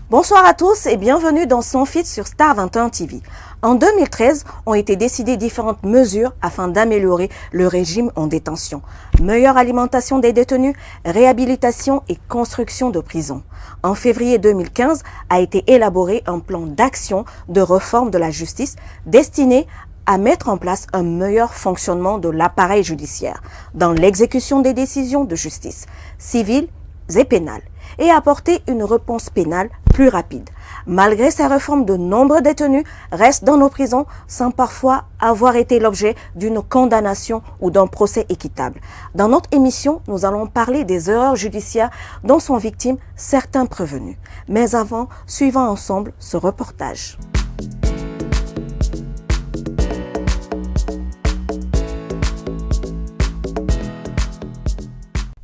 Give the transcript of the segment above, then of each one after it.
Bonsoir à tous et bienvenue dans Son Feed sur Star 21 TV. En 2013, ont été décidées différentes mesures afin d'améliorer le régime en détention. Meilleure alimentation des détenus, réhabilitation et construction de prisons. En février 2015, a été élaboré un plan d'action de réforme de la justice destiné à mettre en place un meilleur fonctionnement de l'appareil judiciaire dans l'exécution des décisions de justice, civiles et pénales, et apporter une réponse pénale plus rapide. Malgré ces réformes, de nombreux détenus restent dans nos prisons sans parfois avoir été l'objet d'une condamnation ou d'un procès équitable. Dans notre émission, nous allons parler des erreurs judiciaires dont sont victimes certains prévenus. Mais avant, suivons ensemble ce reportage.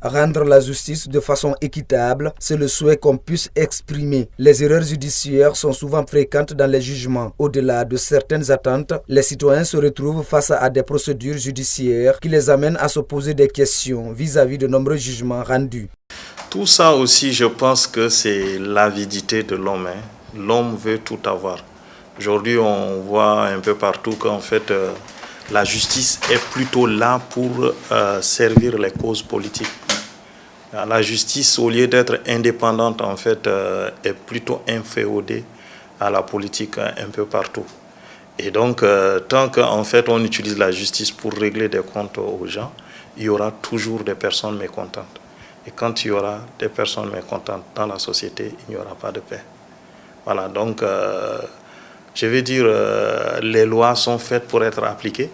Rendre la justice de façon équitable, c'est le souhait qu'on puisse exprimer. Les erreurs judiciaires sont souvent fréquentes dans les jugements. Au-delà de certaines attentes, les citoyens se retrouvent face à des procédures judiciaires qui les amènent à se poser des questions vis-à-vis de nombreux jugements rendus. Tout ça aussi, je pense que c'est l'avidité de l'homme. L'homme veut tout avoir. Aujourd'hui, on voit un peu partout qu'en fait, la justice est plutôt là pour servir les causes politiques. La justice, au lieu d'être indépendante, en fait, est plutôt inféodée à la politique un peu partout. Et donc, tant qu'en fait, on utilise la justice pour régler des comptes aux gens, il y aura toujours des personnes mécontentes. Et quand il y aura des personnes mécontentes dans la société, il n'y aura pas de paix. Voilà, donc, je vais dire, les lois sont faites pour être appliquées,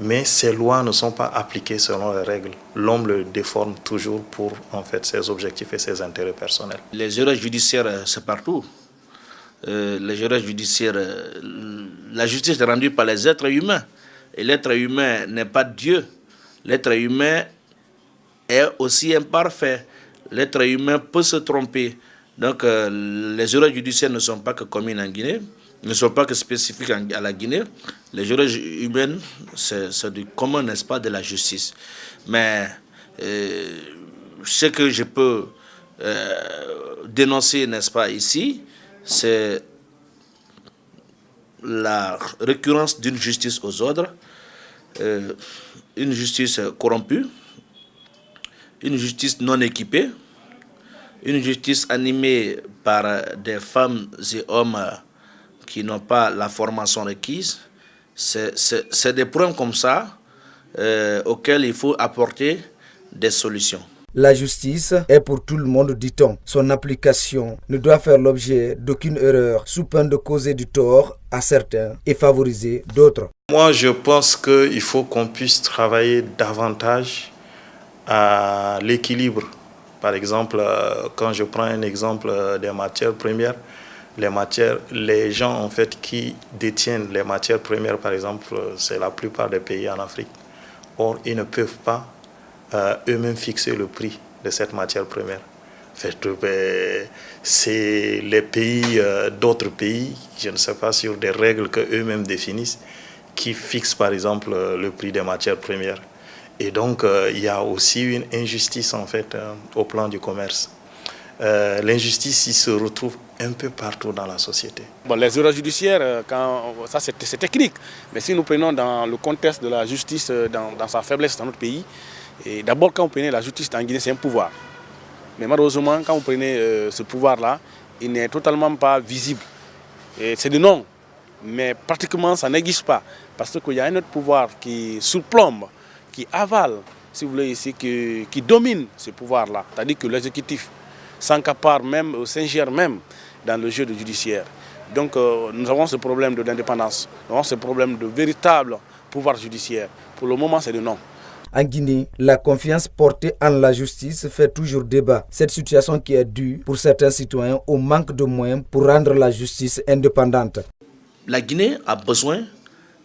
mais ces lois ne sont pas appliquées selon les règles. L'homme le déforme toujours pour en fait, ses objectifs et ses intérêts personnels. Les erreurs judiciaires, c'est partout. Les erreurs judiciaires, la justice est rendue par les êtres humains. Et l'être humain n'est pas Dieu. L'être humain est aussi imparfait. L'être humain peut se tromper. Donc les erreurs judiciaires ne sont pas que communes en Guinée, ne sont pas que spécifiques à la Guinée. Les erreurs humaines, c'est du commun, n'est-ce pas, de la justice. Mais ce que je peux dénoncer, n'est-ce pas, ici, c'est la récurrence d'une justice aux ordres, une justice corrompue, une justice non équipée, une justice animée par des femmes et hommes qui n'ont pas la formation requise. C'est des problèmes comme ça auxquels il faut apporter des solutions. La justice est pour tout le monde, dit-on. Son application ne doit faire l'objet d'aucune erreur, sous peine de causer du tort à certains et favoriser d'autres. Moi, je pense qu'il faut qu'on puisse travailler davantage à l'équilibre. Par exemple, quand je prends un exemple des matières premières, les gens en fait qui détiennent les matières premières, par exemple, c'est la plupart des pays en Afrique. Or, ils ne peuvent pas eux-mêmes fixer le prix de cette matière première. En fait, c'est les pays, d'autres pays, je ne sais pas, sur des règles qu'eux-mêmes définissent, qui fixent par exemple le prix des matières premières. Et donc, il y a aussi une injustice en fait au plan du commerce. L'injustice, il se retrouve un peu partout dans la société. Bon, les erreurs judiciaires, ça c'est technique. Mais si nous prenons dans le contexte de la justice, dans sa faiblesse dans notre pays, d'abord quand vous prenez la justice en Guinée, c'est un pouvoir. Mais malheureusement, quand vous prenez ce pouvoir-là, il n'est totalement pas visible. C'est du nom, mais pratiquement ça n'existe pas. Parce qu'il y a un autre pouvoir qui surplombe, qui avale, si vous voulez ici, qui domine ce pouvoir-là. C'est-à-dire que l'exécutif s'encapare même, s'ingère même dans le jeu judiciaire. Donc nous avons ce problème d'indépendance, nous avons ce problème de véritable pouvoir judiciaire. Pour le moment, c'est le non. En Guinée, la confiance portée en la justice fait toujours débat. Cette situation qui est due, pour certains citoyens, au manque de moyens pour rendre la justice indépendante. la Guinée a besoin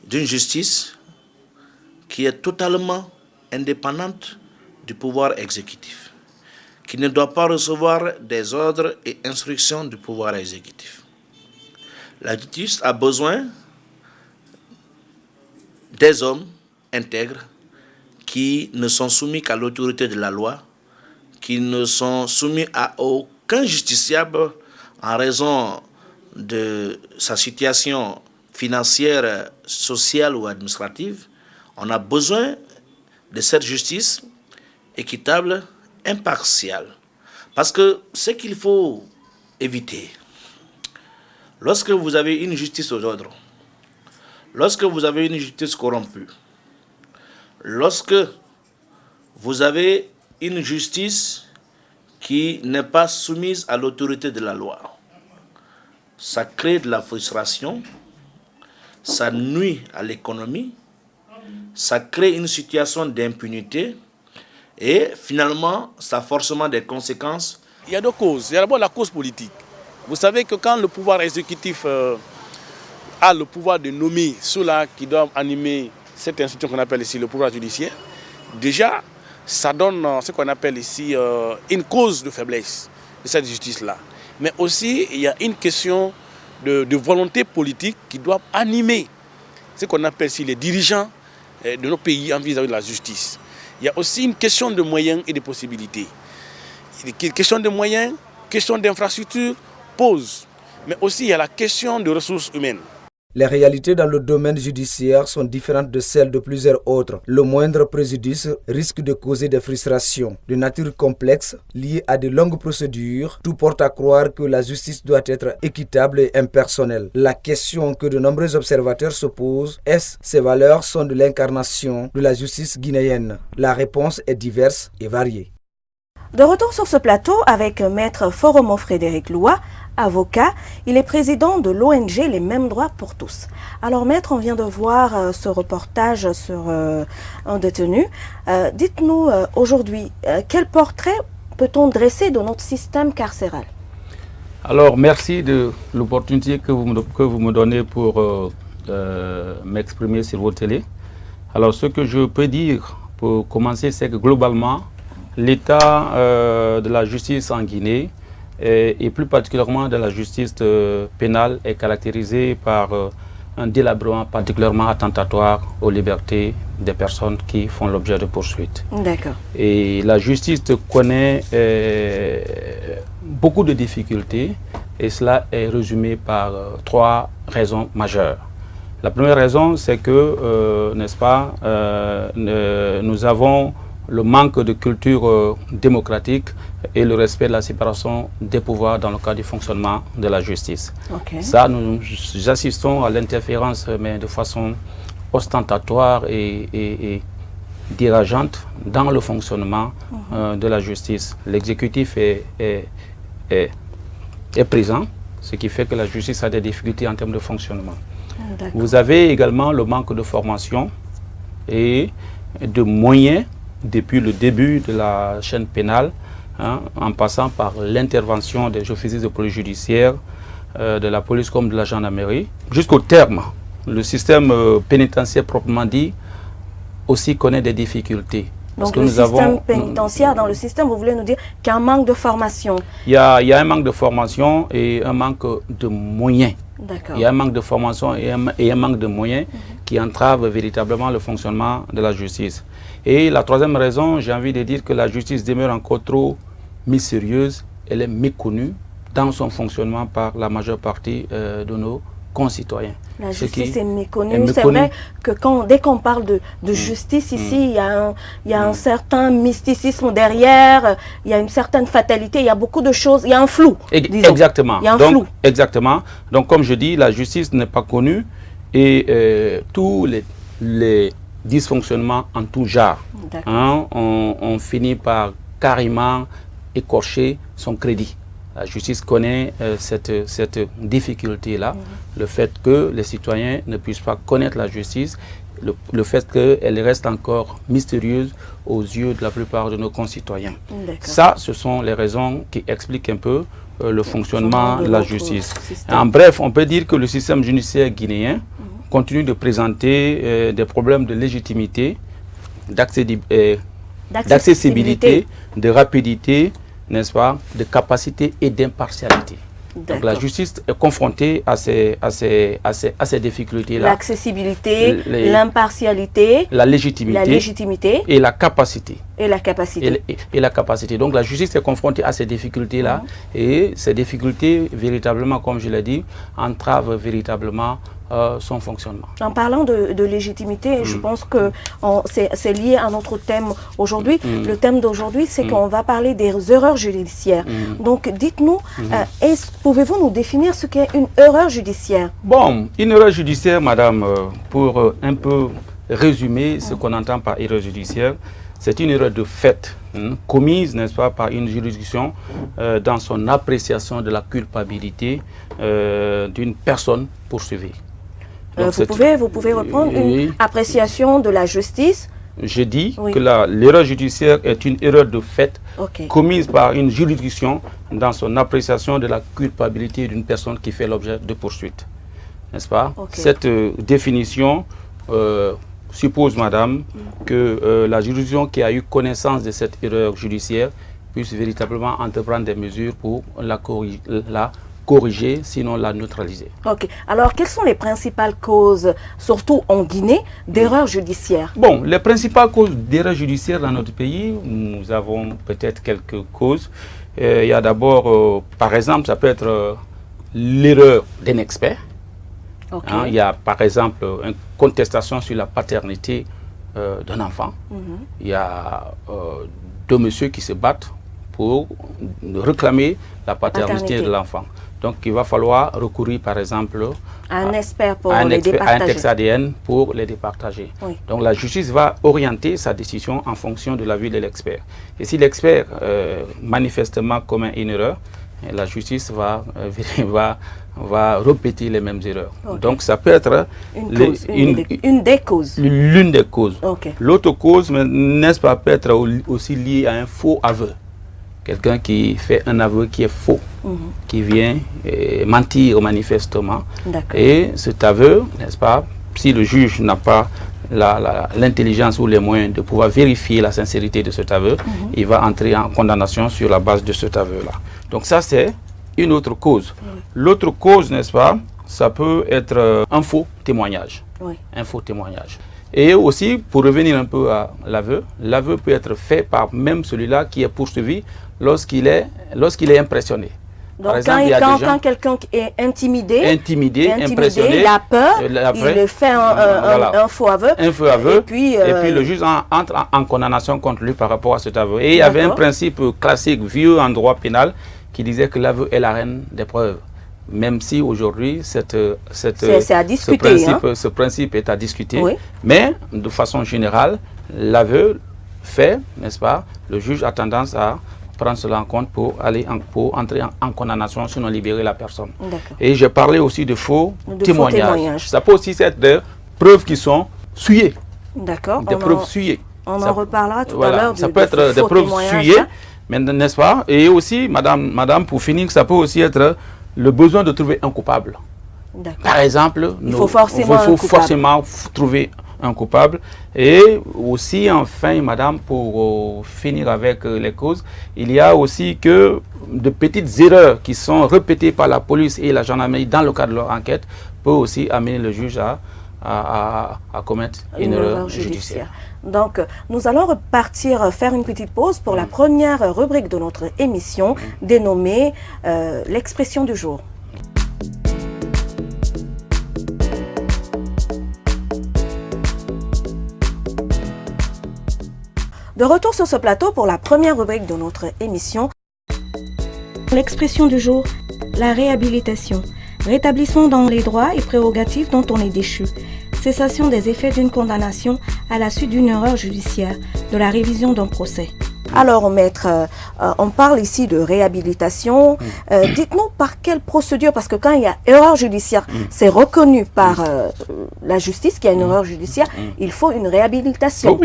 d'une justice qui est totalement indépendante du pouvoir exécutif, qui ne doit pas recevoir des ordres et instructions du pouvoir exécutif. La justice a besoin des hommes intègres qui ne sont soumis qu'à l'autorité de la loi, qui ne sont soumis à aucun justiciable en raison de sa situation financière, sociale ou administrative. On a besoin de cette justice équitable, impartiale. Parce que ce qu'il faut éviter, lorsque vous avez une justice aux ordres, lorsque vous avez une justice corrompue, lorsque vous avez une justice qui n'est pas soumise à l'autorité de la loi, ça crée de la frustration, ça nuit à l'économie, ça crée une situation d'impunité et finalement, ça a forcément des conséquences. Il y a deux causes. Il y a d'abord la cause politique. Vous savez que quand le pouvoir exécutif a le pouvoir de nommer ceux-là qui doivent animer cette institution qu'on appelle ici le pouvoir judiciaire, déjà, ça donne ce qu'on appelle ici une cause de faiblesse de cette justice-là. Mais aussi, il y a une question de volonté politique qui doit animer ce qu'on appelle ici les dirigeants de nos pays en vis-à-vis de la justice. Il y a aussi une question de moyens et de possibilités. Une question de moyens, question d'infrastructure pose. Mais aussi, il y a la question de ressources humaines. Les réalités dans le domaine judiciaire sont différentes de celles de plusieurs autres. Le moindre préjudice risque de causer des frustrations de nature complexe liées à de longues procédures. Tout porte à croire que la justice doit être équitable et impersonnelle. La question que de nombreux observateurs se posent est: ces valeurs sont de l'incarnation de la justice guinéenne? La réponse est diverse et variée. De retour sur ce plateau avec Maître Foromo Frédéric Loua, avocat. Il est président de l'ONG Les Mêmes Droits pour tous. Alors Maître, on vient de voir ce reportage sur un détenu. Dites-nous aujourd'hui, quel portrait peut-on dresser de notre système carcéral? Alors merci de l'opportunité que vous me donnez pour m'exprimer sur vos télé. Alors ce que je peux dire pour commencer, c'est que globalement, l'état de la justice en Guinée et plus particulièrement de la justice pénale est caractérisé par un délabrement particulièrement attentatoire aux libertés des personnes qui font l'objet de poursuites. D'accord. Et la justice connaît beaucoup de difficultés et cela est résumé par trois raisons majeures. La première raison, c'est que, n'est-ce pas, nous avons le manque de culture démocratique et le respect de la séparation des pouvoirs dans le cadre du fonctionnement de la justice. Okay. Ça, nous assistons à l'interférence, mais de façon ostentatoire et dirigeante dans le fonctionnement de la justice. L'exécutif est présent, ce qui fait que la justice a des difficultés en termes de fonctionnement. Vous avez également le manque de formation et de moyens depuis le début de la chaîne pénale, en passant par l'intervention des officiers de police judiciaire, de la police comme de la gendarmerie, jusqu'au terme. Le système pénitentiaire proprement dit aussi connaît des difficultés. Donc le système pénitentiaire, dans le système, vous voulez nous dire qu'il y a un manque de formation? Il y a un manque de formation et un manque de moyens. Il y a un manque de formation et un manque de moyens qui entravent véritablement le fonctionnement de la justice. Et la troisième raison, j'ai envie de dire que la justice demeure encore trop mystérieuse, elle est méconnue dans son fonctionnement par la majeure partie de nos concitoyens. La justice est méconnue. C'est vrai que dès qu'on parle de justice ici, il y a un certain mysticisme derrière, il y a une certaine fatalité, il y a beaucoup de choses, il y a un flou. Exactement. Il y a un flou. Exactement. Donc comme je dis, la justice n'est pas connue et tous les dysfonctionnements en tout genre, on finit par carrément écorcher son crédit. La justice connaît cette difficulté-là, le fait que les citoyens ne puissent pas connaître la justice, le fait qu'elle reste encore mystérieuse aux yeux de la plupart de nos concitoyens. Ça, ce sont les raisons qui expliquent un peu le fonctionnement de la justice. Système. En bref, on peut dire que le système judiciaire guinéen continue de présenter des problèmes de légitimité, d'accessibilité, de rapidité, n'est-ce pas, de capacité et d'impartialité. Donc la justice est confrontée à ces difficultés-là. L'accessibilité, l'impartialité, la légitimité et la capacité. Et la capacité. Et la capacité. Donc la justice est confrontée à ces difficultés-là et ces difficultés, véritablement, comme je l'ai dit, entravent véritablement son fonctionnement. En parlant de légitimité, je pense que c'est lié à notre thème aujourd'hui. Le thème d'aujourd'hui, c'est qu'on va parler des erreurs judiciaires. Donc, dites-nous, pouvez-vous nous définir ce qu'est une erreur judiciaire? Bon, une erreur judiciaire, madame, pour un peu résumer ce qu'on entend par erreur judiciaire, c'est une erreur de fait commise, n'est-ce pas, par une juridiction dans son appréciation de la culpabilité d'une personne poursuivie. Donc vous pouvez reprendre une appréciation de la justice. Je dis que l'erreur judiciaire est une erreur de fait commise par une juridiction dans son appréciation de la culpabilité d'une personne qui fait l'objet de poursuites. N'est-ce pas? Cette définition suppose, madame, que la juridiction qui a eu connaissance de cette erreur judiciaire puisse véritablement entreprendre des mesures pour la corriger, sinon la neutraliser. Ok. Alors, quelles sont les principales causes, surtout en Guinée, d'erreurs judiciaires? Bon, les principales causes d'erreurs judiciaires dans notre pays, nous avons peut-être quelques causes. Il y a d'abord, par exemple, ça peut être l'erreur d'un expert. Il y a, par exemple, une contestation sur la paternité d'un enfant. Il y a deux messieurs qui se battent pour réclamer la paternité de l'enfant. Donc, il va falloir recourir, par exemple, à un expert pour à les départager. un texte ADN pour les départager. Donc, la justice va orienter sa décision en fonction de l'avis de l'expert. Et si l'expert manifestement commet une erreur, la justice va répéter les mêmes erreurs. Donc, ça peut être une des causes. L'une des causes. L'autre cause, n'est-ce pas, peut être aussi liée à un faux aveu. Quelqu'un qui fait un aveu qui est faux, qui vient mentir manifestement. Et cet aveu, n'est-ce pas, si le juge n'a pas l'intelligence ou les moyens de pouvoir vérifier la sincérité de cet aveu, il va entrer en condamnation sur la base de cet aveu-là. Donc ça, c'est une autre cause. L'autre cause, n'est-ce pas, ça peut être un faux témoignage. Un faux témoignage. Et aussi, pour revenir un peu à l'aveu, l'aveu peut être fait par même celui-là qui est poursuivi lorsqu'il est impressionné. Donc, quand quelqu'un est intimidé, impressionné, il a peur, il fait un faux aveu. Et puis le juge entre en condamnation contre lui par rapport à cet aveu. Et il y avait un principe classique, vieux en droit pénal, qui disait que l'aveu est la reine des preuves. Même si aujourd'hui, ce principe est à discuter. Mais de façon générale, l'aveu fait, n'est-ce pas, le juge a tendance à prendre cela en compte pour entrer en condamnation, sinon libérer la personne. Et j'ai parlé aussi de faux témoignages. Ça peut aussi être des preuves qui sont souillées. D'accord. Des preuves souillées. On en reparlera tout à l'heure. Ça peut être des preuves souillées, n'est-ce pas? Et aussi, madame, pour finir, ça peut aussi être le besoin de trouver un coupable. Par exemple, il faut forcément trouver un coupable. Et aussi, enfin, madame, pour finir avec les causes, il y a aussi que de petites erreurs qui sont répétées par la police et la gendarmerie dans le cadre de leur enquête peut aussi amener le juge à commettre une erreur judiciaire. Donc, nous allons repartir faire une petite pause pour la première rubrique de notre émission dénommée l'expression du jour. De retour sur ce plateau pour la première rubrique de notre émission. L'expression du jour, la réhabilitation. Rétablissement dans les droits et prérogatives dont on est déchu. Cessation des effets d'une condamnation à la suite d'une erreur judiciaire, de la révision d'un procès. Alors, maître, on parle ici de réhabilitation. Dites-nous par quelle procédure, parce que quand il y a erreur judiciaire, c'est reconnu par la justice qu'il y a une erreur judiciaire, il faut une réhabilitation.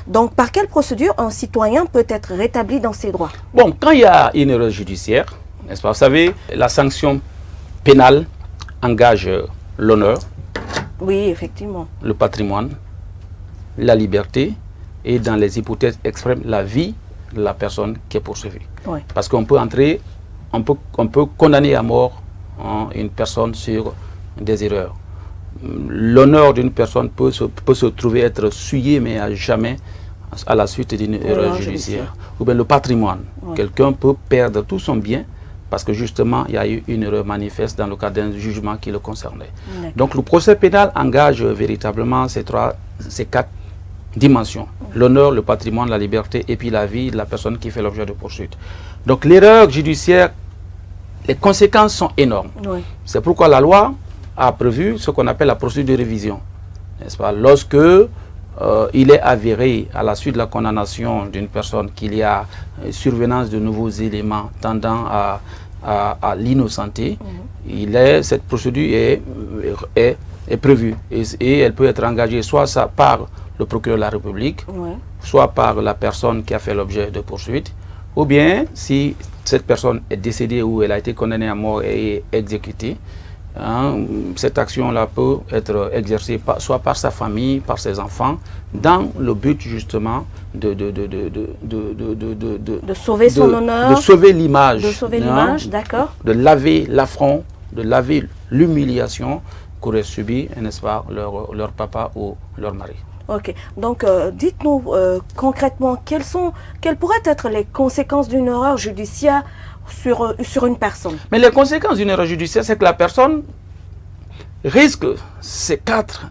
Donc, par quelle procédure un citoyen peut être rétabli dans ses droits? Bon, quand il y a une erreur judiciaire, n'est-ce pas? Vous savez, la sanction pénale engage l'honneur, Oui, effectivement. le patrimoine, la liberté et dans les hypothèses extrêmes, la vie de la personne qui est poursuivie. Oui. Parce qu'on peut on peut condamner à mort une personne sur des erreurs. L'honneur d'une personne peut se trouver être souillé, mais à jamais à la suite d'une erreur judiciaire. Ou bien le patrimoine. Oui. Quelqu'un peut perdre tout son bien parce que justement, il y a eu une erreur manifeste dans le cadre d'un jugement qui le concernait. Donc le procès pénal engage véritablement ces quatre dimensions. L'honneur, le patrimoine, la liberté et puis la vie de la personne qui fait l'objet de poursuite. Donc l'erreur judiciaire, les conséquences sont énormes. Oui. C'est pourquoi la loi a prévu ce qu'on appelle la procédure de révision. N'est-ce pas? Lorsque il est avéré à la suite de la condamnation d'une personne qu'il y a survenance de nouveaux éléments tendant à l'innocenter, cette procédure est prévue et elle peut être engagée soit par le procureur de la République, Oui. soit par la personne qui a fait l'objet de poursuite, ou bien si cette personne est décédée ou elle a été condamnée à mort et exécutée, cette action-là peut être exercée soit par sa famille, par ses enfants, dans le but justement de sauver son honneur. De sauver l'image. De sauver l'image, d'accord. De laver l'affront, de laver l'humiliation qu'aurait subi, n'est-ce pas, leur papa ou leur mari. Ok, donc dites-nous concrètement quelles pourraient être les conséquences d'une erreur judiciaire sur une personne. Mais les conséquences d'une erreur judiciaire, c'est que la personne risque ces quatre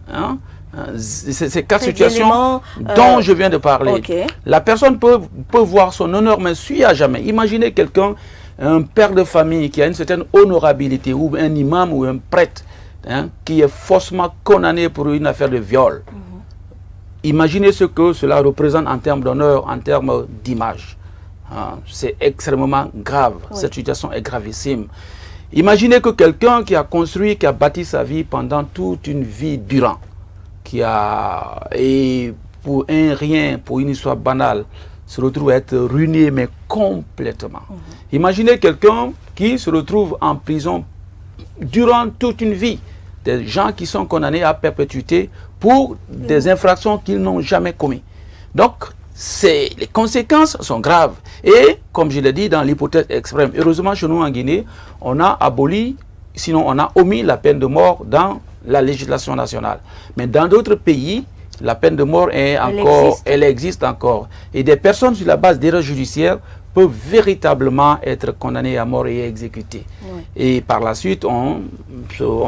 situations dont je viens de parler. Okay. La personne peut voir son honneur mais suit à jamais. Imaginez quelqu'un, un père de famille qui a une certaine honorabilité, ou un imam ou un prêtre qui est faussement condamné pour une affaire de viol. Imaginez ce que cela représente en termes d'honneur, en termes d'image. C'est extrêmement grave. Oui. Cette situation est gravissime. Imaginez que quelqu'un qui a construit, qui a bâti sa vie pendant toute une vie durant, et pour un rien, pour une histoire banale, se retrouve à être ruiné, mais complètement. Imaginez quelqu'un qui se retrouve en prison durant toute une vie. Des gens qui sont condamnés à perpétuité pour des infractions qu'ils n'ont jamais commises. Donc, les conséquences sont graves. Et, comme je l'ai dit, dans l'hypothèse extrême, heureusement, chez nous en Guinée, on a aboli, sinon on a omis la peine de mort dans la législation nationale. Mais dans d'autres pays, la peine de mort elle existe encore. Et des personnes sur la base d'erreurs judiciaires peuvent véritablement être condamnées à mort et exécutées. Oui. Et par la suite, on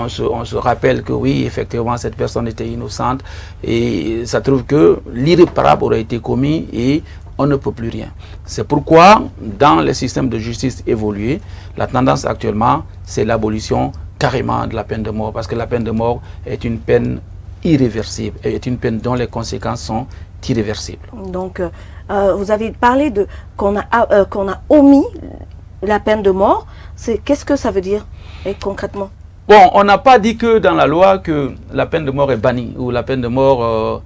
se rappelle que oui, effectivement, cette personne était innocente et ça trouve que l'irréparable aurait été commis et on ne peut plus rien. C'est pourquoi, dans les systèmes de justice évolués, la tendance actuellement, c'est l'abolition carrément de la peine de mort, parce que la peine de mort est une peine irréversible, est une peine dont les conséquences sont irréversibles. Donc, vous avez parlé qu'on a omis la peine de mort. Qu'est-ce que ça veut dire concrètement? Bon, on n'a pas dit que dans la loi que la peine de mort est bannie ou la peine de mort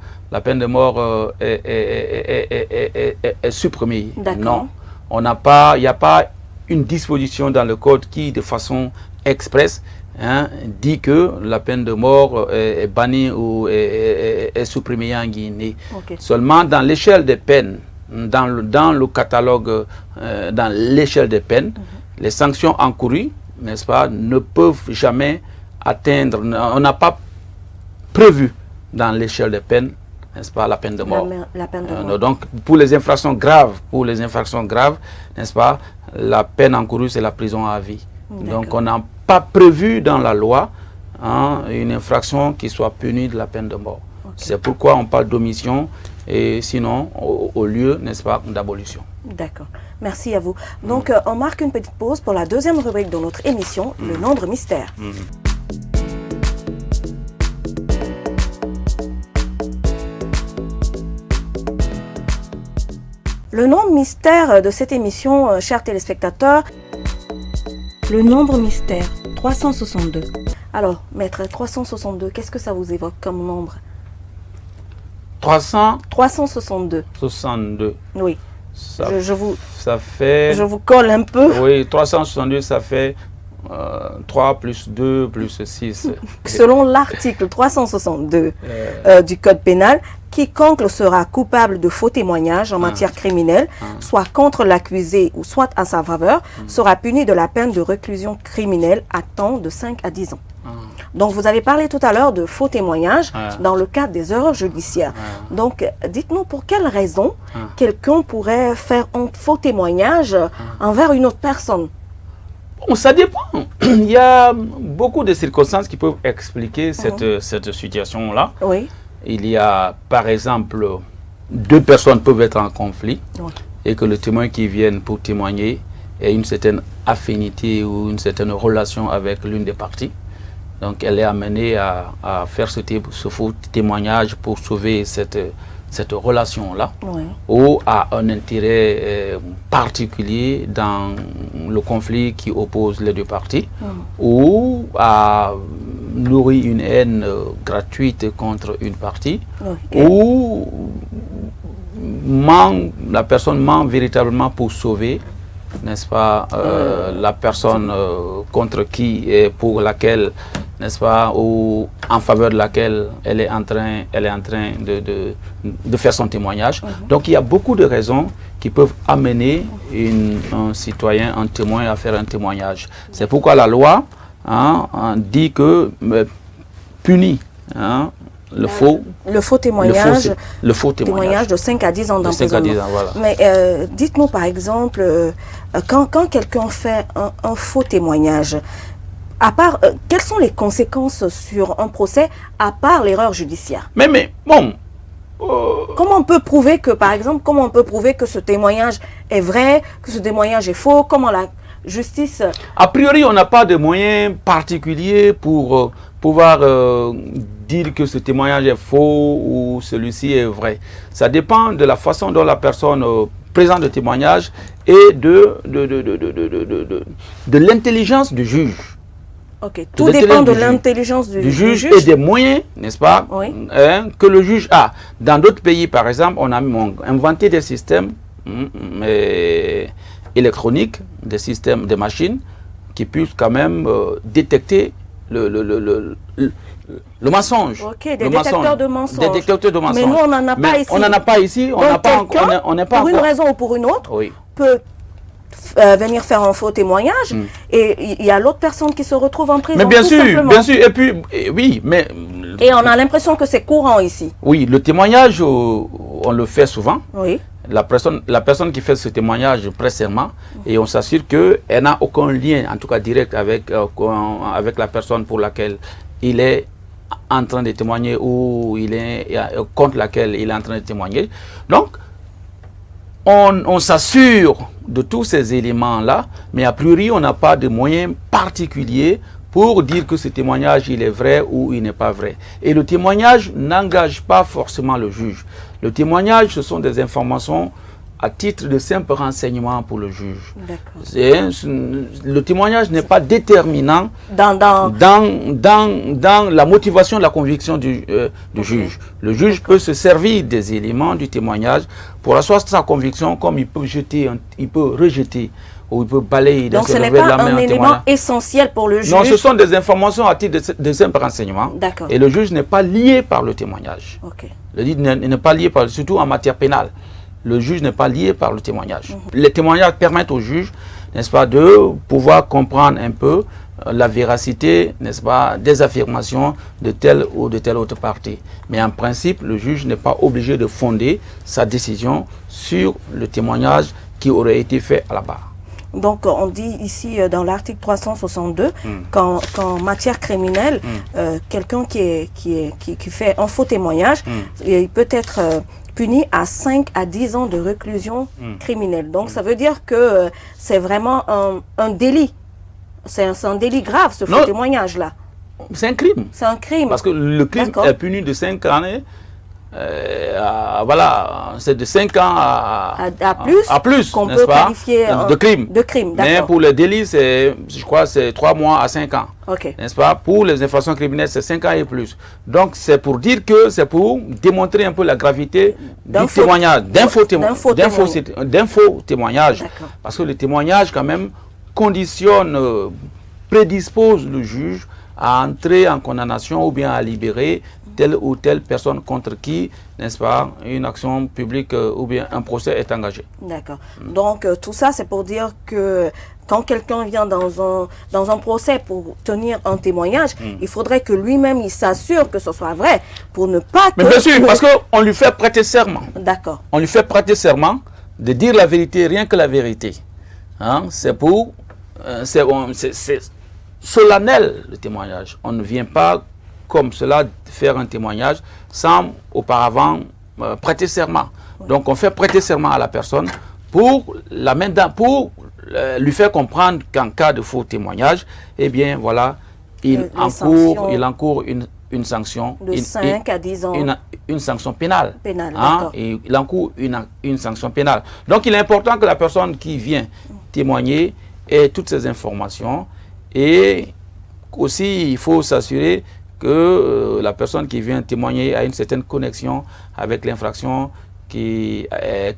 est supprimée. Non, il n'y a pas une disposition dans le code qui, de façon expresse, dit que la peine de mort est bannie ou est supprimée en Guinée. Okay. Seulement dans l'échelle des peines, dans le catalogue, dans l'échelle des peines, les sanctions encourues, n'est-ce pas, ne peuvent jamais atteindre, on n'a pas prévu dans l'échelle des peines, n'est-ce pas, la peine de mort. La peine de mort. Donc pour les infractions graves, n'est-ce pas, la peine encourue c'est la prison à vie. Donc on n'a pas prévu dans la loi une infraction qui soit punie de la peine de mort. Okay. C'est pourquoi on parle d'omission et sinon au lieu, n'est-ce pas, d'abolition. D'accord. Merci à vous. Donc on marque une petite pause pour la deuxième rubrique de notre émission, le nombre mystère. Le nombre mystère de cette émission, chers téléspectateurs, le nombre mystère, 362. Alors, maître, 362, qu'est-ce que ça vous évoque comme nombre? 362. 62. Oui. Ça fait... Je vous colle un peu. Oui, 362, ça fait 3 plus 2 plus 6. Selon l'article 362 du Code pénal, quiconque sera coupable de faux témoignages en matière criminelle, soit contre l'accusé ou soit à sa faveur, sera puni de la peine de réclusion criminelle à temps de 5 à 10 ans. Donc, vous avez parlé tout à l'heure de faux témoignages dans le cadre des erreurs judiciaires. Donc, dites-nous pour quelles raisons quelqu'un pourrait faire un faux témoignage envers une autre personne. Bon, ça dépend. Il y a beaucoup de circonstances qui peuvent expliquer cette situation-là. Oui. Il y a, par exemple, 2 personnes peuvent être en conflit et que le témoin qui vient pour témoigner ait une certaine affinité ou une certaine relation avec l'une des parties. Donc, elle est amenée à faire ce faux témoignage pour sauver cette relation-là, ou à un intérêt particulier dans le conflit qui oppose les 2 parties, ou à nourrir une haine gratuite contre une partie, ou la personne ment véritablement pour sauver, n'est-ce pas, la personne contre qui et pour laquelle, n'est-ce pas, ou en faveur de laquelle elle est en train de faire son témoignage. Donc il y a beaucoup de raisons qui peuvent amener un citoyen, un témoin à faire un témoignage. C'est pourquoi la loi dit que punit le faux témoignage, témoignage de 5 à 10 ans d'emprisonnement. Voilà. Mais dites-nous par exemple, quand quelqu'un fait un faux témoignage, à part, quelles sont les conséquences sur un procès à part l'erreur judiciaire? Mais bon... Comment on peut prouver que, par exemple, comment on peut prouver que ce témoignage est vrai, que ce témoignage est faux? Comment la justice... A priori, on n'a pas de moyens particuliers pour pouvoir dire que ce témoignage est faux ou celui-ci est vrai. Ça dépend de la façon dont la personne présente le témoignage et de l'intelligence du juge. Ok, tout dépend de l'intelligence du juge et des moyens, n'est-ce pas, que le juge a. Dans d'autres pays, par exemple, on a inventé des systèmes électroniques, des systèmes, des machines, qui puissent quand même détecter le mensonge. Ok, des détecteurs de mensonges. Des détecteurs de mensonges. Mais nous, on n'en a pas ici. On n'en a pas ici. On n'est pas pour une raison ou pour une autre, peut venir faire un faux témoignage et il y a l'autre personne qui se retrouve en prison. Mais bien sûr, et puis, oui, mais... Et on a l'impression que c'est courant ici. Oui, le témoignage, on le fait souvent. Oui. La personne qui fait ce témoignage prête serment et on s'assure qu'elle n'a aucun lien, en tout cas direct, avec la personne pour laquelle il est en train de témoigner ou contre laquelle il est en train de témoigner. Donc, on s'assure de tous ces éléments-là, mais a priori, on n'a pas de moyens particuliers pour dire que ce témoignage, il est vrai ou il n'est pas vrai. Et le témoignage n'engage pas forcément le juge. Le témoignage, ce sont des informations à titre de simple renseignement pour le juge. Le témoignage n'est pas déterminant dans la motivation de la conviction du juge. Le juge peut se servir des éléments du témoignage pour asseoir sa conviction, comme il peut rejeter ou il peut balayer. Donc ce n'est pas un élément essentiel pour le juge. Non, ce sont des informations à titre de simple renseignement. Et le juge n'est pas lié par le témoignage. Le juge n'est pas lié surtout en matière pénale. Le juge n'est pas lié par le témoignage. Les témoignages permettent au juge, n'est-ce pas, de pouvoir comprendre un peu la véracité, n'est-ce pas, des affirmations de telle ou de telle autre partie. Mais en principe, le juge n'est pas obligé de fonder sa décision sur le témoignage qui aurait été fait à la barre. Donc, on dit ici dans l'article 362 qu'en matière criminelle, quelqu'un qui fait un faux témoignage, il peut être puni à 5 à 10 ans de réclusion criminelle. Donc, ça veut dire que c'est vraiment un délit. C'est un délit grave, ce faux témoignage-là. C'est un crime. C'est un crime. Parce que le crime est puni de 5 années voilà, c'est de 5 ans à plus qu'on peut qualifier de crime. Mais pour les délits, je crois c'est 3 mois à 5 ans. N'est-ce pas? Pour les infractions criminelles, c'est 5 ans et plus. Donc c'est pour dire que c'est pour démontrer un peu la gravité du témoignage, d'un faux témoignage. Parce que le témoignage quand même conditionne, prédispose le juge à entrer en condamnation ou bien à libérer telle ou telle personne contre qui, n'est-ce pas, une action publique ou bien un procès est engagé. D'accord. Donc tout ça, c'est pour dire que quand quelqu'un vient dans un procès pour tenir un témoignage, il faudrait que lui-même, il s'assure que ce soit vrai, pour ne pas... Mais bien sûr, parce qu'on lui fait prêter serment. D'accord. On lui fait prêter serment de dire la vérité, rien que la vérité. Hein? C'est pour... c'est solennel, le témoignage. On ne vient pas comme cela faire un témoignage sans auparavant prêter serment. Donc on fait prêter serment à la personne pour lui faire comprendre qu'en cas de faux témoignage, eh bien voilà, il encourt une sanction de 5 à 10 ans. Une sanction pénale. Hein? Et il encourt une sanction pénale. Donc il est important que la personne qui vient témoigner ait toutes ces informations, et aussi il faut s'assurer que la personne qui vient témoigner a une certaine connexion avec l'infraction qui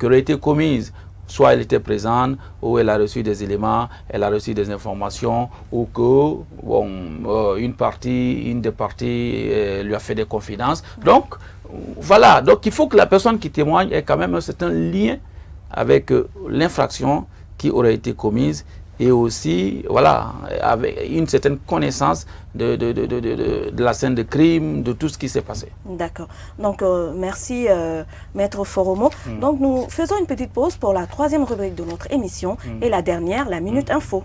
aurait été commise. Soit elle était présente, ou elle a reçu des éléments, elle a reçu des informations, ou que une des parties lui a fait des confidences. Donc, voilà. Donc, il faut que la personne qui témoigne ait quand même un certain lien avec l'infraction qui aurait été commise, et aussi, voilà, avec une certaine connaissance de la scène de crime, de tout ce qui s'est passé. D'accord. Donc, merci, Maître Foromo. Donc, nous faisons une petite pause pour la 3e rubrique de notre émission, et la dernière, la Minute Info.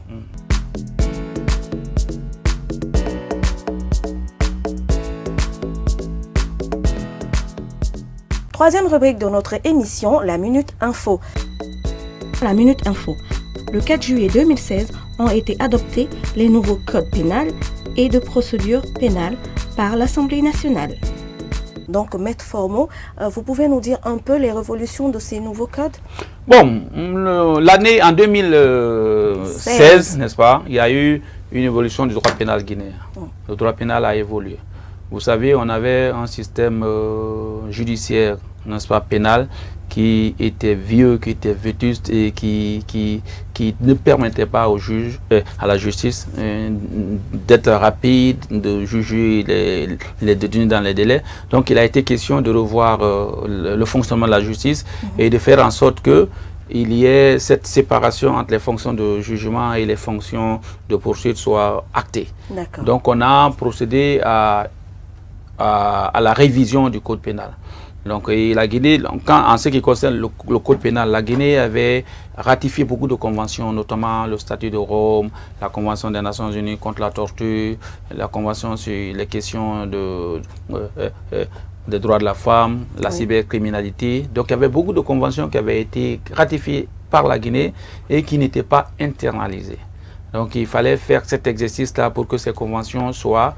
Troisième rubrique de notre émission, la Minute Info. La Minute Info. Le 4 juillet 2016 ont été adoptés les nouveaux codes pénals et de procédure pénale par l'Assemblée nationale. Donc, Maître Foromo, vous pouvez nous dire un peu les révolutions de ces nouveaux codes? Bon, l'année en 2016, n'est-ce pas, il y a eu une évolution du droit pénal guinéen. Le droit pénal a évolué. Vous savez, on avait un système judiciaire, n'est-ce pas, pénal, qui était vieux, qui était vétuste et qui ne permettait pas au juge, à la justice, d'être rapide, de juger les détenus dans les délais. Donc il a été question de revoir le fonctionnement de la justice et de faire en sorte que il y ait cette séparation entre les fonctions de jugement et les fonctions de poursuite soit actée. Donc on a procédé à la révision du code pénal. Donc la Guinée, en ce qui concerne le code pénal, la Guinée avait ratifié beaucoup de conventions, notamment le statut de Rome, la convention des Nations Unies contre la torture, la convention sur les questions des droits de la femme, la cybercriminalité. Donc il y avait beaucoup de conventions qui avaient été ratifiées par la Guinée et qui n'étaient pas internalisées. Donc il fallait faire cet exercice-là pour que ces conventions soient,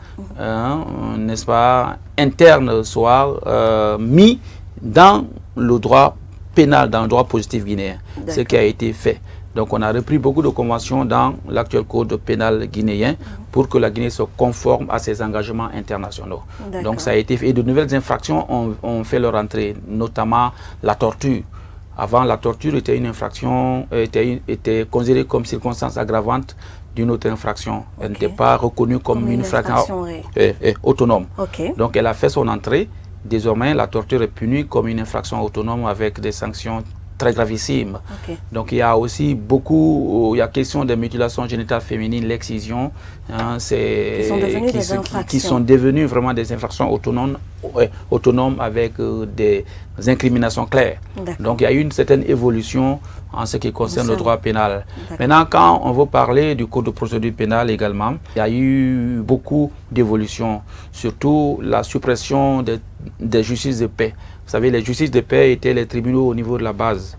n'est-ce pas, internes, soient mis dans le droit pénal, dans le droit positif guinéen, ce qui a été fait. Donc on a repris beaucoup de conventions dans l'actuel code pénal guinéen pour que la Guinée se conforme à ses engagements internationaux. Donc ça a été fait. Et de nouvelles infractions ont fait leur entrée, notamment la torture. Avant, la torture était une infraction, était considérée comme circonstance aggravante d'une autre infraction. Elle n'était pas reconnue comme une infraction autonome. Donc elle a fait son entrée. Désormais, la torture est punie comme une infraction autonome avec des sanctions très gravissimes. Donc il y a aussi beaucoup, il y a question des mutilations génitales féminines, l'excision, qui sont devenues vraiment des infractions autonomes avec des incriminations claires. Donc il y a eu une certaine évolution en ce qui concerne le droit pénal. Maintenant, quand on veut parler du code de procédure pénale également, il y a eu beaucoup d'évolutions, surtout la suppression des justices de paix. Vous savez, les justices de paix étaient les tribunaux au niveau de la base.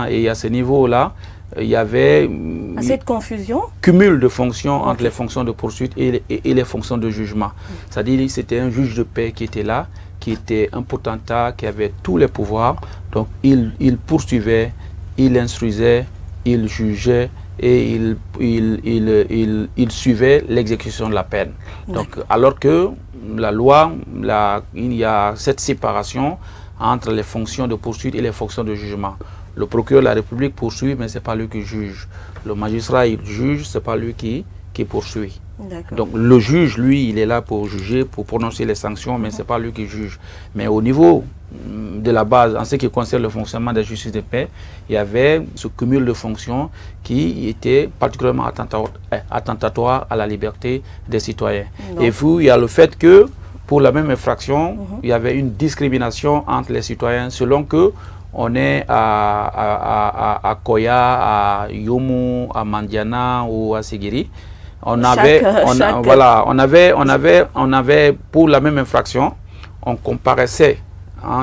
Et à ce niveau-là, il y avait cette confusion, cumul de fonctions entre les fonctions de poursuite et les fonctions de jugement. C'est-à-dire que c'était un juge de paix qui était là qui était un potentat, qui avait tous les pouvoirs. Donc il poursuivait, il instruisait, il jugeait et il suivait l'exécution de la peine. Donc, alors que la loi, il y a cette séparation entre les fonctions de poursuite et les fonctions de jugement. Le procureur de la République poursuit, mais ce n'est pas lui qui juge. Le magistrat, il juge, ce n'est pas lui qui poursuit. Donc le juge, lui, il est là pour juger, pour prononcer les sanctions, mais ce n'est pas lui qui juge. Mais au niveau de la base, en ce qui concerne le fonctionnement de la justice de paix, il y avait ce cumul de fonctions qui était particulièrement attentatoire à la liberté des citoyens. Et puis, il y a le fait que, pour la même infraction, il y avait une discrimination entre les citoyens selon que on est à Koya, à Yomu, à Mandiana ou à Sigiri. On avait pour la même infraction, on comparaissait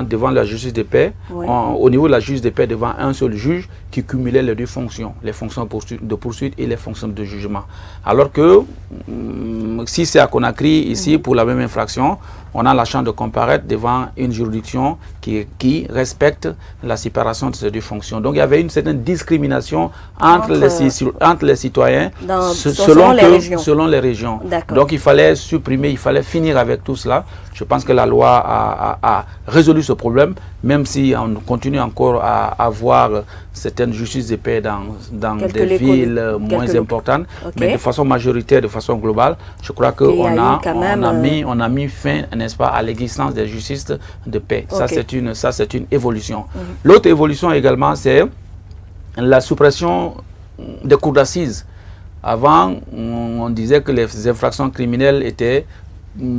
devant la justice de paix, au niveau de la justice de paix, devant un seul juge qui cumulait les deux fonctions, les fonctions de poursuite et les fonctions de jugement. Alors que si c'est à Conakry, ici, pour la même infraction, on a la chance de comparaître devant une juridiction qui respecte la séparation de ces deux fonctions. Donc il y avait une certaine discrimination entre les citoyens selon les régions. Donc il fallait supprimer, il fallait finir avec tout cela. Je pense que la loi a résolu ce problème, même si on continue encore à avoir certaines justices de paix dans des villes moins importantes, mais de façon majoritaire, de façon globale, je crois qu'on a mis fin, n'est-ce pas, à l'existence des justices de paix. Ça, c'est une évolution. L'autre évolution également, c'est la suppression des cours d'assises. Avant, on disait que les infractions criminelles étaient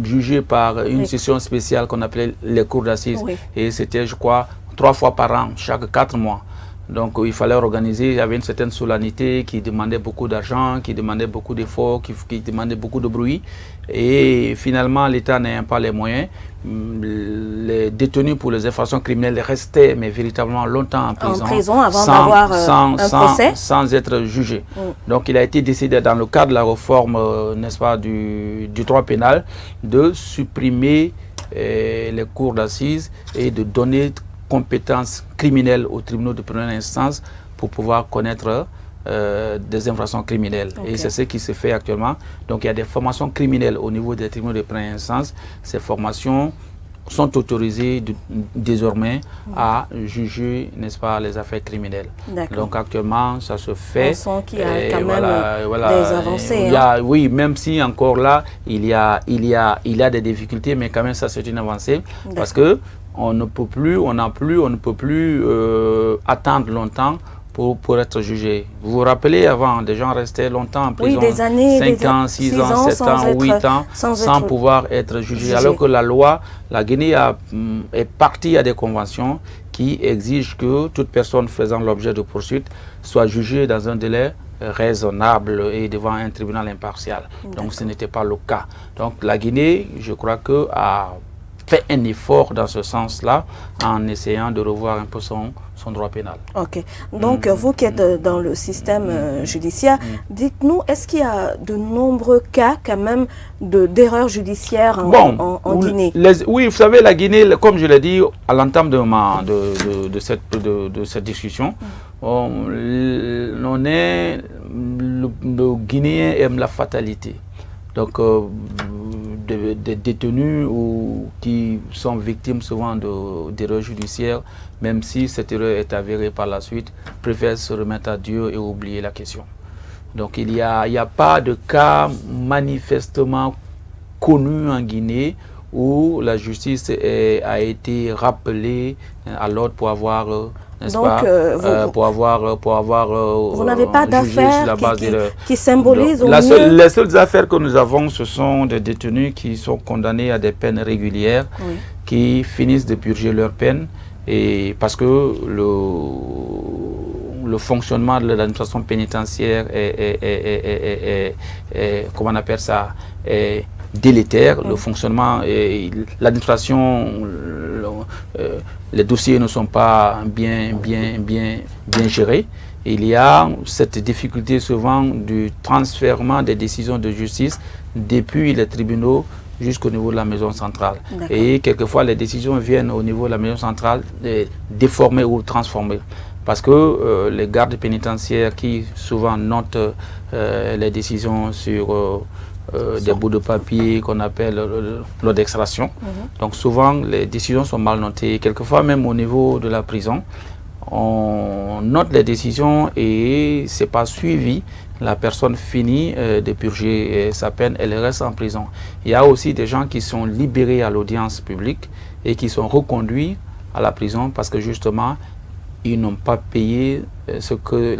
jugées par une session spéciale qu'on appelait les cours d'assises. Et c'était, je crois, 3 fois par an, chaque 4 mois. Donc il fallait organiser, il y avait une certaine solennité qui demandait beaucoup d'argent, qui demandait beaucoup d'efforts, qui demandait beaucoup de bruit. Et finalement, l'État n'ayant pas les moyens, les détenus pour les infractions criminelles restaient mais véritablement longtemps en prison avant d'avoir un procès sans être jugés. Donc il a été décidé dans le cadre de la réforme, n'est-ce pas, du droit pénal, de supprimer les cours d'assises et de donner compétences criminelles aux tribunaux de première instance pour pouvoir connaître des infractions criminelles. Et c'est ce qui se fait actuellement. Donc il y a des formations criminelles au niveau des tribunaux de première instance. Ces formations sont autorisées désormais à juger, n'est-ce pas, les affaires criminelles. Donc actuellement, ça se fait. On sent qu'il y a quand même des avancées. Oui, même si encore là, il y a des difficultés, mais quand même ça c'est une avancée. Parce que on ne peut plus attendre longtemps pour être jugé. Vous vous rappelez, avant, des gens restaient longtemps en prison, des années, 5 ans, 6 ans, 7 ans, 8 ans, sans pouvoir être jugé. Alors que la loi, la Guinée est partie à des conventions qui exigent que toute personne faisant l'objet de poursuite soit jugée dans un délai raisonnable et devant un tribunal impartial. Donc ce n'était pas le cas. Donc la Guinée, je crois a fait un effort dans ce sens-là en essayant de revoir un peu son droit pénal. Ok. Donc, vous qui êtes dans le système judiciaire, dites-nous, est-ce qu'il y a de nombreux cas quand même d'erreurs judiciaires en Guinée? Oui, vous savez, la Guinée, comme je l'ai dit à l'entame de cette discussion, le Guinéen aime la fatalité. Donc, des détenus qui sont victimes souvent d'erreurs judiciaires, même si cette erreur est avérée par la suite, préfèrent se remettre à Dieu et oublier la question. Donc il n'y a pas de cas manifestement connu en Guinée où la justice a été rappelée à l'ordre pour avoir... vous n'avez pas d'affaires qui symbolisent les seules affaires que nous avons, ce sont des détenus qui sont condamnés à des peines régulières, qui finissent de purger leur peine, et parce que le fonctionnement de l'administration pénitentiaire est comment on appelle ça, est délétère. Le fonctionnement, l'administration, les dossiers ne sont pas bien gérés. Il y a cette difficulté souvent du transfèrement des décisions de justice depuis les tribunaux jusqu'au niveau de la maison centrale. Et quelquefois, les décisions viennent au niveau de la maison centrale déformées ou transformées. Parce que les gardes pénitentiaires qui souvent notent les décisions sur des bouts de papier qu'on appelle l'ordre d'extraction. Donc souvent, les décisions sont mal notées. Quelquefois, même au niveau de la prison, on note les décisions et ce n'est pas suivi. La personne finit de purger sa peine, elle reste en prison. Il y a aussi des gens qui sont libérés à l'audience publique et qui sont reconduits à la prison parce que justement, ils n'ont pas payé ce que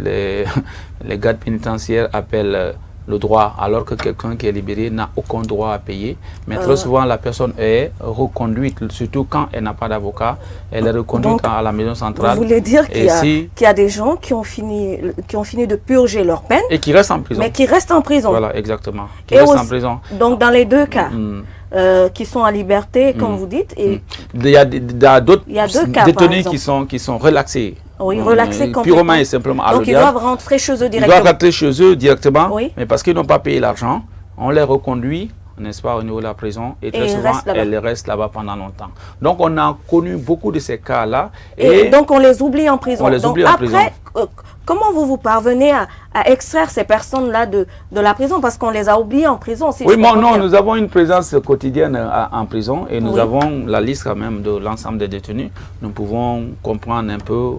les gardes pénitentiaires appellent le droit, alors que quelqu'un qui est libéré n'a aucun droit à payer. Mais très souvent, la personne est reconduite, surtout quand elle n'a pas d'avocat, elle est reconduite à la maison centrale. Vous voulez dire qu'il y a des gens qui ont fini de purger leur peine et qui restent en prison. Mais qui restent en prison. Voilà, exactement. Qui restent en prison. Donc, dans les deux cas, qui sont à liberté, comme vous dites. Et il y a d'autres détenus qui sont relaxés. Oui, relaxés complètement. Purement et simplement à Donc, ils doivent rentrer chez eux directement. Ils doivent rentrer chez eux directement, oui. Mais parce qu'ils n'ont pas payé l'argent, on les reconduit, n'est-ce pas, au niveau de la prison. Et très souvent, elles restent là-bas pendant longtemps. Donc, on a connu beaucoup de ces cas-là. Et donc, on les oublie en prison. On les oublie en prison. Comment vous parvenez à extraire ces personnes-là de la prison? Parce qu'on les a oubliées en prison. Oui, mais non, nous avons une présence quotidienne en prison et nous avons la liste quand même de l'ensemble des détenus. Nous pouvons comprendre un peu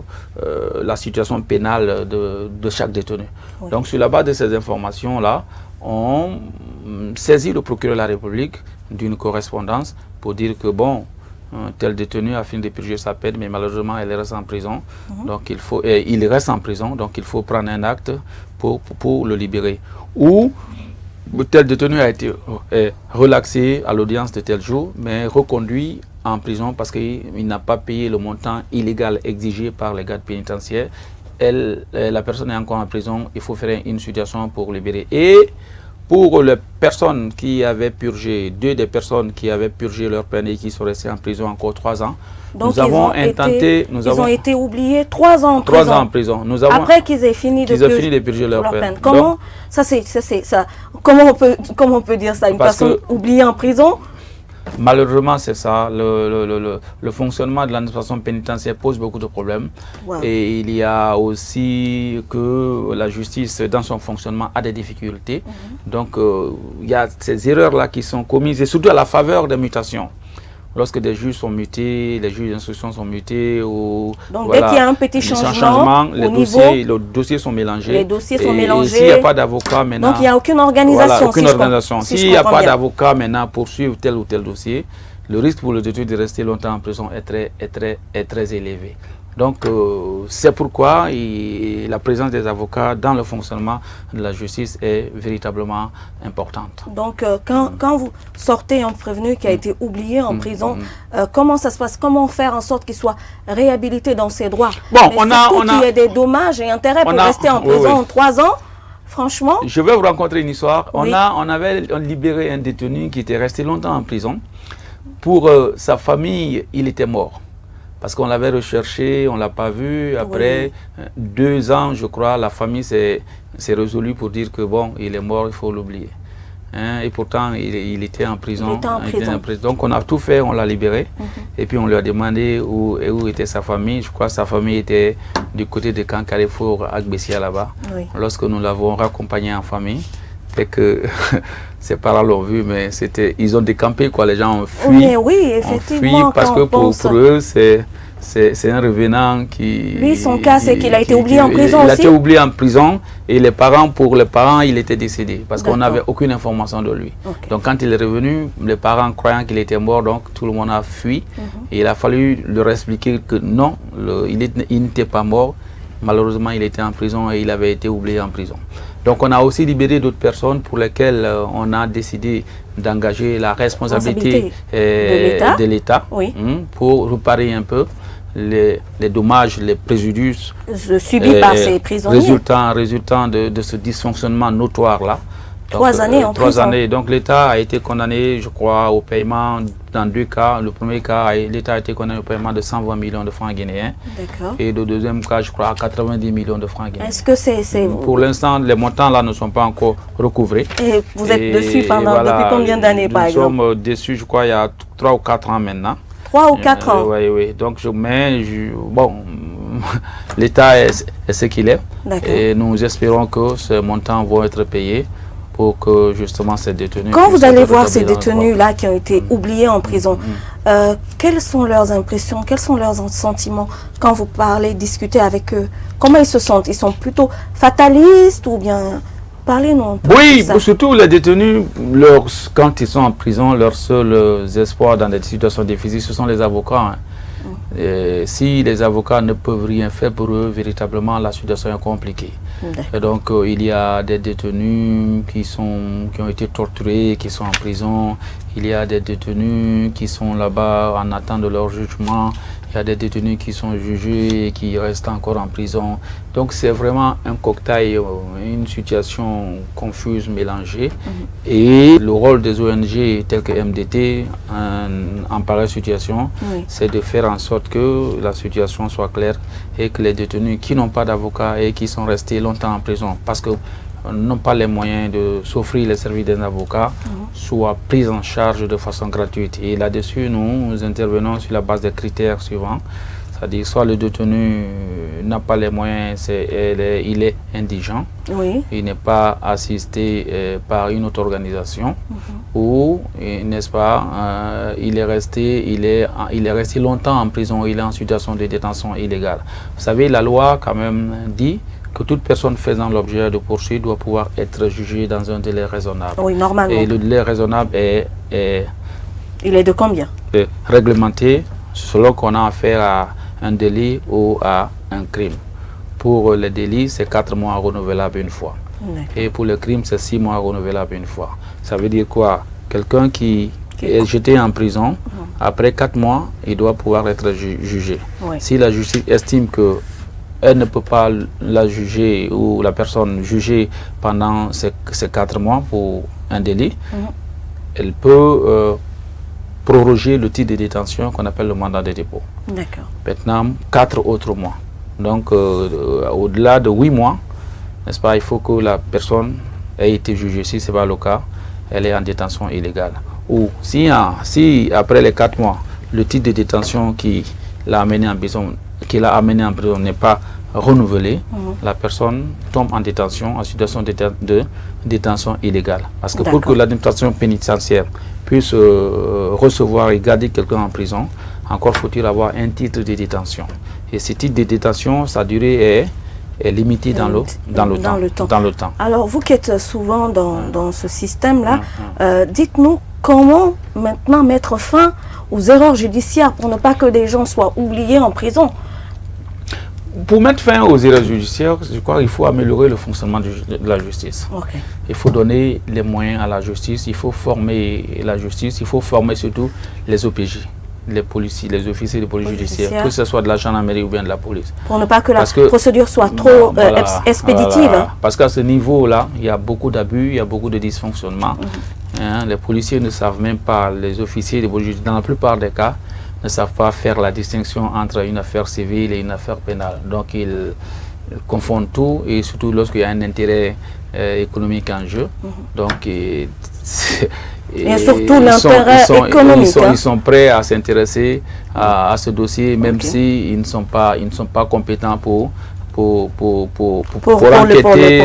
la situation pénale de chaque détenu. Oui. Donc, sur la base de ces informations-là, on saisit le procureur de la République d'une correspondance pour dire que, bon, tel détenu a fini de purger sa peine, mais malheureusement, il reste en prison. Donc, il reste en prison, donc il faut prendre un acte pour le libérer. Ou tel détenu a été relaxé à l'audience de tel jour, mais reconduit en prison parce qu'il n'a pas payé le montant illégal exigé par les gardes pénitentiaires. La personne est encore en prison, il faut faire une situation pour libérer. Et pour les personnes qui avaient purgé, deux des personnes qui avaient purgé leur peine et qui sont restées en prison encore 3 ans, donc ils ont été oubliés 3 ans en prison. 3 ans en prison. Après qu'ils aient fini de purger leur peine. Comment, comment on peut dire ça? Une personne oubliée en prison? Malheureusement, c'est ça. Le fonctionnement de l'administration pénitentiaire pose beaucoup de problèmes. Wow. Et il y a aussi que la justice, dans son fonctionnement, a des difficultés. Donc, il y a ces erreurs-là qui sont commises, et surtout à la faveur des mutations. Lorsque des juges sont mutés, les juges d'instruction sont mutés, ou donc dès qu'il y a un petit changement, les dossiers sont mélangés. Les dossiers sont mélangés. Et s'il n'y a pas d'avocat maintenant, donc il n'y a aucune organisation. Voilà, aucune organisation. S'il n'y a pas d'avocat maintenant pour suivre tel ou tel dossier, le risque pour le détenu de rester longtemps en prison est très élevé. Donc, c'est pourquoi la présence des avocats dans le fonctionnement de la justice est véritablement importante. Donc, quand vous sortez un prévenu qui a été oublié en prison, comment ça se passe? Comment faire en sorte qu'il soit réhabilité dans ses droits? Bon, qu'il y ait des dommages et intérêts pour rester en prison 3 ans. Franchement. Je vais vous raconter une histoire. On avait libéré un détenu qui était resté longtemps en prison. Pour sa famille, il était mort. Parce qu'on l'avait recherché, on ne l'a pas vu. Après 2 ans, je crois, la famille s'est résolue pour dire que bon, il est mort, il faut l'oublier. Et pourtant, il était en prison. Donc on a tout fait, on l'a libéré. Et puis on lui a demandé où était sa famille. Je crois que sa famille était du côté de Camp Carrefour, à Gbessia là-bas. Lorsque nous l'avons raccompagné en famille, c'est que ses parents l'ont vu, mais ils ont décampé, quoi. Les gens ont fui. Mais oui, effectivement. Ont fui parce que pour eux, c'est un revenant qui... Lui, son cas, c'est qu'il a été oublié en prison aussi. Il a été oublié en prison et pour les parents, il était décédé parce qu'on n'avait aucune information de lui. Donc quand il est revenu, les parents croyant qu'il était mort, donc tout le monde a fui. Et il a fallu leur expliquer que non, il n'était pas mort. Malheureusement, il était en prison et il avait été oublié en prison. Donc on a aussi libéré d'autres personnes pour lesquelles on a décidé d'engager la responsabilité de l'État pour réparer un peu les dommages, les préjudices subis par ces prisonniers résultant de ce dysfonctionnement notoire-là. Donc, 3 années en prison. 3 années. Donc l'État a été condamné, je crois, au paiement dans 2 cas. Le premier cas, l'État a été condamné au paiement de 120 millions de francs guinéens. D'accord. Et le deuxième cas, je crois, à 90 millions de francs guinéens. Est-ce que c'est... Pour l'instant, les montants là ne sont pas encore recouvrés. Et vous êtes dessus depuis combien d'années, par exemple? Nous sommes dessus, je crois, il y a 3 ou 4 ans maintenant. 3 ou 4 ans? Oui, oui. Donc, bon, l'État est ce qu'il est. Et nous espérons que ces montants vont être payés pour que justement ces détenus... Quand vous allez voir ces détenus-là qui ont été oubliés en prison, quelles sont leurs impressions, quels sont leurs sentiments quand vous parlez, discutez avec eux? Comment ils se sentent? Ils sont plutôt fatalistes ou bien... Parlez-nous un peu. Oui, surtout les détenus, quand ils sont en prison, leur seul espoir dans des situations difficiles, ce sont les avocats. Et si les avocats ne peuvent rien faire pour eux, véritablement, la situation est compliquée. Et donc, il y a des détenus qui ont été torturés, qui sont en prison. Il y a des détenus qui sont là-bas en attente de leur jugement. Il y a des détenus qui sont jugés et qui restent encore en prison. Donc, c'est vraiment un cocktail, une situation confuse, mélangée. Et le rôle des ONG tels que MDT en pareille situation, c'est de faire en sorte que la situation soit claire et que les détenus qui n'ont pas d'avocat et qui sont restés longtemps en prison parce que n'ont pas les moyens de s'offrir les services d'un avocat, soient pris en charge de façon gratuite. Et là-dessus, nous intervenons sur la base des critères suivants. C'est-à-dire soit le détenu n'a pas les moyens, il est indigent, il n'est pas assisté par une autre organisation, ou, n'est-ce pas, il est resté longtemps en prison, il est en situation de détention illégale. Vous savez, la loi quand même dit que toute personne faisant l'objet de poursuites doit pouvoir être jugée dans un délai raisonnable. Oui, normalement. Et le délai raisonnable il est de combien? Réglementé selon qu'on a affaire à un délit ou à un crime. Pour les délits, c'est 4 mois renouvelables une fois. Et pour le crime, c'est 6 mois renouvelables une fois. Ça veut dire quoi? Quelqu'un qui est jeté en prison, après 4 mois, il doit pouvoir être jugé. Si la justice estime que elle ne peut pas la juger ou la personne jugée pendant ces 4 mois pour un délit, elle peut proroger le titre de détention qu'on appelle le mandat de dépôt. D'accord. Maintenant, 4 autres mois. Donc, au-delà de 8 mois, n'est-ce pas, il faut que la personne ait été jugée. Si ce n'est pas le cas, elle est en détention illégale. Ou si après les 4 mois, le titre de détention qui l'a amené en prison n'est pas renouvelé, la personne tombe en détention, en situation de détention illégale. Parce que pour que l'administration pénitentiaire puisse recevoir et garder quelqu'un en prison, encore faut-il avoir un titre de détention. Et ce titre de détention, sa durée est limitée dans le temps. Alors, vous qui êtes souvent dans ce système-là, dites-nous comment maintenant mettre fin aux erreurs judiciaires pour ne pas que des gens soient oubliés en prison. Pour mettre fin aux erreurs judiciaires, je crois qu'il faut améliorer le fonctionnement de la justice. Il faut donner les moyens à la justice, il faut former la justice, il faut former surtout les OPJ, les policiers, les officiers de police judiciaire, que ce soit de la gendarmerie ou bien de la police. Pour ne pas que la procédure soit trop expéditive. Parce qu'à ce niveau-là, il y a beaucoup d'abus, il y a beaucoup de dysfonctionnements. Les policiers ne savent même pas, les officiers de police judiciaire, dans la plupart des cas, ne savent pas faire la distinction entre une affaire civile et une affaire pénale. Donc ils confondent tout, et surtout lorsqu'il y a un intérêt économique en jeu. Donc et surtout l'intérêt économique. Ils sont prêts à s'intéresser à ce dossier, même s'ils ne sont pas compétents pour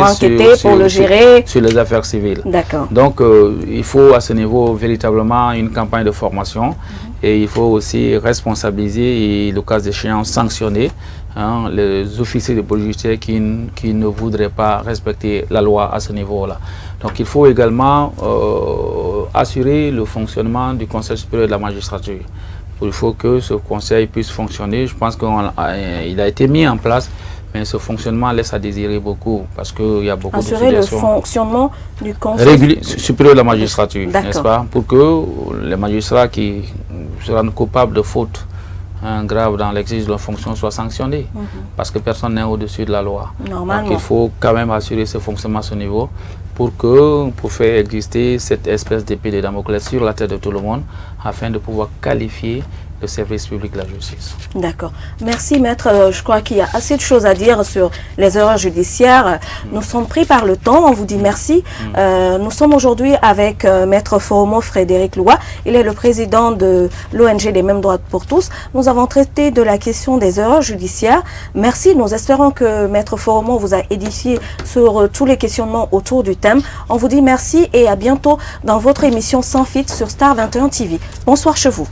enquêter, pour le gérer sur les affaires civiles. Donc il faut à ce niveau véritablement une campagne de formation, et il faut aussi responsabiliser et, le cas échéant, sanctionner les officiers de police judiciaire qui ne voudraient pas respecter la loi à ce niveau-là. Donc il faut également assurer le fonctionnement du Conseil supérieur de la magistrature. Il faut que ce conseil puisse fonctionner. Je pense qu'il a été mis en place, mais ce fonctionnement laisse à désirer beaucoup, parce qu'il y a beaucoup de situations. Assurer le fonctionnement du Conseil supérieur de la magistrature, n'est-ce pas, pour que les magistrats qui se rendent coupables de fautes graves dans l'exercice de leur fonction soient sanctionnés, parce que personne n'est au-dessus de la loi. Donc il faut quand même assurer ce fonctionnement à ce niveau. pour faire exister cette espèce d'épée de Damoclès sur la tête de tout le monde, afin de pouvoir qualifier le service public de la justice. D'accord. Merci, maître. Je crois qu'il y a assez de choses à dire sur les erreurs judiciaires. Nous sommes pris par le temps. On vous dit merci. Nous sommes aujourd'hui avec maître Foromo Frédéric Loua. Il est le président de l'ONG des mêmes droits pour tous. Nous avons traité de la question des erreurs judiciaires. Merci. Nous espérons que maître Foromo vous a édifié sur tous les questionnements autour du thème. On vous dit merci et à bientôt dans votre émission Sans Filtre sur Star 21 TV. Bonsoir chez vous.